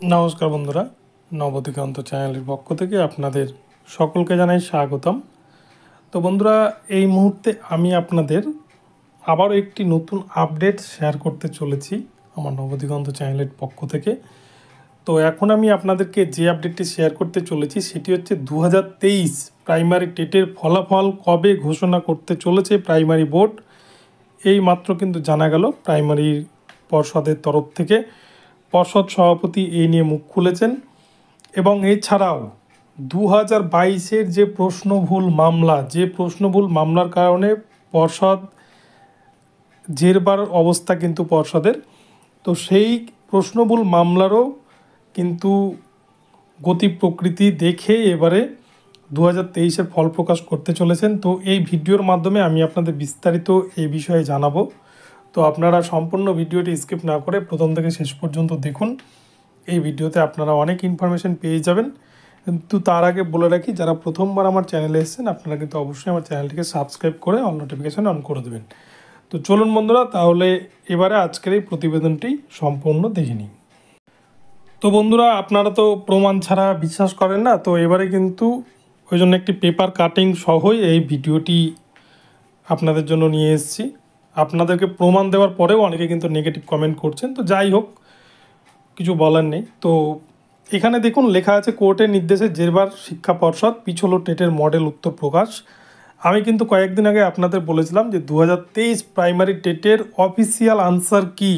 নমস্কার বন্ধুরা, নবদিগন্ত চ্যানেলের পক্ষ থেকে আপনাদের সকলকে জানাই স্বাগতম। তো বন্ধুরা, এই মুহূর্তে আমি আপনাদের আবারও একটি নতুন আপডেট শেয়ার করতে চলেছি আমার নবদিগন্ত চ্যানেলের পক্ষ থেকে। তো এখন আমি আপনাদেরকে যে আপডেটটি শেয়ার করতে চলেছি সেটি হচ্ছে 2023 প্রাইমারি টেটের ফলাফল কবে ঘোষণা করতে চলেছে প্রাইমারি বোর্ড। এই মাত্র কিন্তু জানা গেল প্রাইমারি পর্ষদের তরফ থেকে। পর্ষদ সভাপতি এই নিয়ে মুখ খুলেছেন এবং এছাড়াও 2022-এর যে প্রশ্নভুল মামলার কারণে পর্ষদ জেরবার অবস্থা কিন্তু পর্ষদের, তো সেই প্রশ্নভুল মামলারও কিন্তু গতি প্রকৃতি দেখে এবারে 2023-এর ফল প্রকাশ করতে চলেছেন। তো এই ভিডিওর মাধ্যমে আমি আপনাদের বিস্তারিত এই বিষয়ে জানাবো। তো আপনারা সম্পূর্ণ ভিডিওটি স্কিপ না করে প্রথম থেকে শেষ পর্যন্ত দেখুন। এই ভিডিওতে আপনারা অনেক ইনফরমেশন পেয়ে যাবেন। কিন্তু তার আগে বলে রাখি, যারা প্রথমবার আমার চ্যানেলে এসেছেন আপনারা কিন্তু অবশ্যই আমার চ্যানেলটিকে সাবস্ক্রাইব করে অল নোটিফিকেশান অন করে দেবেন। তো চলুন বন্ধুরা, তাহলে এবারে আজকের এই প্রতিবেদনটি সম্পূর্ণ দেখে নিই। তো বন্ধুরা, আপনারা তো প্রমাণ ছাড়া বিশ্বাস করেন না, তো এবারে কিন্তু ওই জন্য একটি পেপার কাটিং সহই এই ভিডিওটি আপনাদের জন্য নিয়ে এসেছি। আপনাদেরকে প্রমাণ দেওয়ার পরেও অনেকে কিন্তু নেগেটিভ কমেন্ট করছেন, তো যাই হোক, কিছু বলার নেই। তো এখানে দেখুন লেখা আছে, কোর্টের নির্দেশে জেরবার শিক্ষা পর্ষদ পিছল টেটের মডেল উত্তর প্রকাশ। আমি কিন্তু কয়েকদিন আগে আপনাদের বলেছিলাম যে 2023 প্রাইমারি টেটের অফিসিয়াল আনসার কি,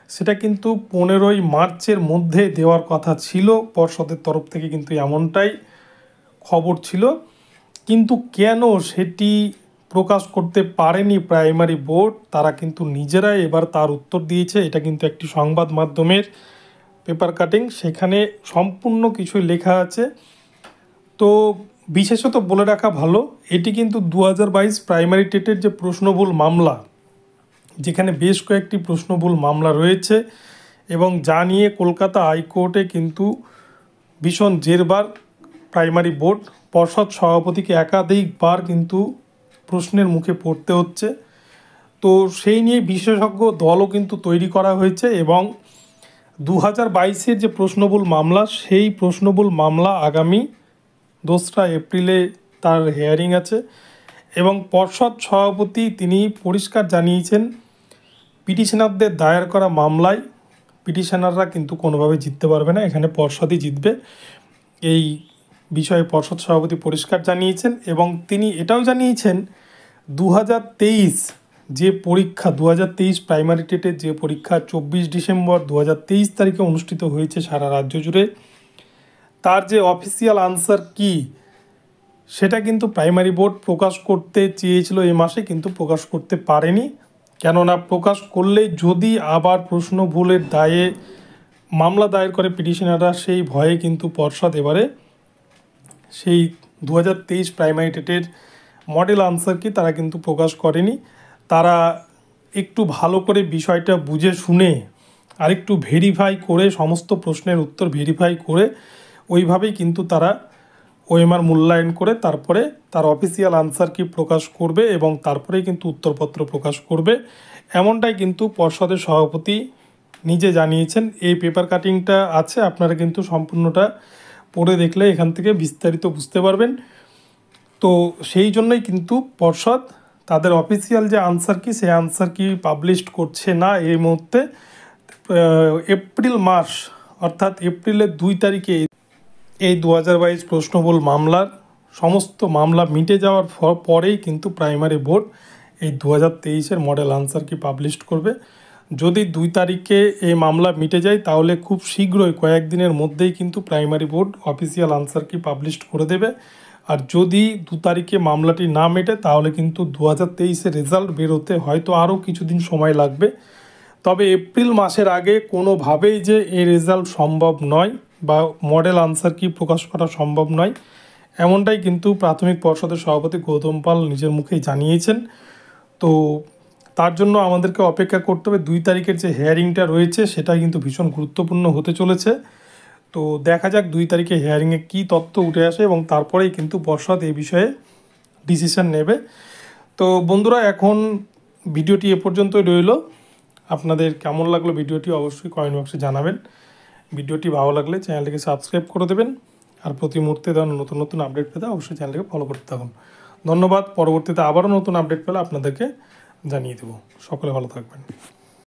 সেটা কিন্তু 15ই মার্চের মধ্যে দেওয়ার কথা ছিল। পর্ষদের তরফ থেকে কিন্তু এমনটাই খবর ছিল, কিন্তু কেন সেটি প্রকাশ করতে পারেনি প্রাইমারি বোর্ড, তারা কিন্তু নিজেরাই এবার তার উত্তর দিয়েছে। এটা কিন্তু একটি সংবাদ মাধ্যমের পেপার কাটিং, সেখানে সম্পূর্ণ কিছুই লেখা আছে। তো বিশেষত বলে রাখা ভালো, এটি কিন্তু 2022 প্রাইমারি টেটের যে প্রশ্নভুল মামলা, যেখানে বেশ কয়েকটি প্রশ্নভুল মামলা রয়েছে এবং যা নিয়ে কলকাতা হাইকোর্টে কিন্তু ভীষণ জেরবার প্রাইমারি বোর্ড, পর্ষদ সভাপতিকে একাধিকবার কিন্তু প্রশ্নের মুখে পড়তে হচ্ছে। তো সেই নিয়ে বিশেষজ্ঞ দলও কিন্তু তৈরি করা হয়েছে এবং 2022-এর যে প্রশ্নভুল মামলা, সেই প্রশ্নভুল মামলা আগামী 2রা এপ্রিলে তার হিয়ারিং আছে এবং পর্ষদ সভাপতি তিনি পরিষ্কার জানিয়েছেন, পিটিশনারদের দায়ের করা মামলায় পিটিশনাররা কিন্তু কোনোভাবে জিততে পারবে না, এখানে পর্ষদই জিতবে। এই বিষয়ে পর্ষদ সভাপতি পরিষ্কার জানিয়েছেন এবং তিনি এটাও জানিয়েছেন 2023 যে পরীক্ষা, 2023 প্রাইমারি টেটের যে পরীক্ষা 24 ডিসেম্বর 2023 তারিখে অনুষ্ঠিত হয়েছে সারা রাজ্য জুড়ে, তার যে অফিসিয়াল আনসার কি সেটা কিন্তু প্রাইমারি বোর্ড প্রকাশ করতে চেয়েছিল এই মাসে, কিন্তু প্রকাশ করতে পারেনি। কেননা প্রকাশ করলে যদি আবার প্রশ্ন ভুলের দায়ে মামলা দায়ের করে পিটিশনাররা, সেই ভয়ে কিন্তু পর্ষদ এবারে সেই 2023 প্রাইমারি টেটের মডেল আনসার কি তারা কিন্তু প্রকাশ করেনি। তারা একটু ভালো করে বিষয়টা বুঝে শুনে আরেকটু ভেরিফাই করে, সমস্ত প্রশ্নের উত্তর ভেরিফাই করে ওইভাবেই কিন্তু তারা ওএমআর মূল্যায়ন করে তারপরে তার অফিসিয়াল আনসার কি প্রকাশ করবে এবং তারপরেই কিন্তু উত্তরপত্র প্রকাশ করবে, এমনটাই কিন্তু পর্ষদের সভাপতি নিজে জানিয়েছেন। এই পেপার কাটিংটা আছে, আপনারা কিন্তু সম্পূর্ণটা পড়ে দেখলে এখান থেকে বিস্তারিত বুঝতে পারবেন। তো সেই জন্যই কিন্তু পর্ষদ তাদের অফিসিয়াল যে আনসার কি, সেই আনসার কি পাবলিশ করছে না এই মুহূর্তে। এপ্রিল মাস অর্থাৎ এপ্রিলের 2 তারিখে এই 2022 প্রশ্নভুল মামলার সমস্ত মামলা মিটে যাওয়ার পরেই কিন্তু প্রাইমারি বোর্ড এই 2023-এর মডেল আনসার কি পাবলিশ করবে। যদি 2 তারিখে এই মামলা মিটে যায় তাহলে খুব শীঘ্রই কয়েকদিনের মধ্যেই কিন্তু প্রাইমারি বোর্ড অফিসিয়াল আনসার কি পাবলিশ করে দেবে। আর যদি 2 তারিখে মামলাটি না মেটে তাহলে কিন্তু 2023-এর রেজাল্ট বেরোতে হয়তো আরও কিছুদিন সময় লাগবে। তবে এপ্রিল মাসের আগে কোনোভাবেই যে এই রেজাল্ট সম্ভব নয় বা মডেল আনসার কি প্রকাশ করা সম্ভব নয়, এমনটাই কিন্তু প্রাথমিক পর্ষদের সভাপতি গৌতম পাল নিজের মুখেই জানিয়েছেন। তো তার জন্য আমাদেরকে অপেক্ষা করতে হবে। 2 তারিখের যে হিয়ারিংটা রয়েছে সেটা কিন্তু ভীষণ গুরুত্বপূর্ণ হতে চলেছে। তো দেখা যাক 2 তারিখে হিয়ারিংয়ে কী তথ্য উঠে আসে এবং তারপরেই কিন্তু পর্ষদ এই বিষয়ে ডিসিশন নেবে। তো বন্ধুরা, এখন ভিডিওটি এ পর্যন্তই রইল। আপনাদের কেমন লাগলো ভিডিওটি অবশ্যই কমেন্ট বক্সে জানাবেন। ভিডিওটি ভালো লাগলে চ্যানেলটিকে সাবস্ক্রাইব করে দেবেন, আর প্রতি মুহূর্তে ধরুন নতুন নতুন আপডেট পেতে অবশ্যই চ্যানেলটিকে ফলো করতে থাকুন। ধন্যবাদ। পরবর্তীতে আবারও নতুন আপডেট পেলে আপনাদেরকে জানিয়ে দেবো। সকলে ভালো থাকবেন।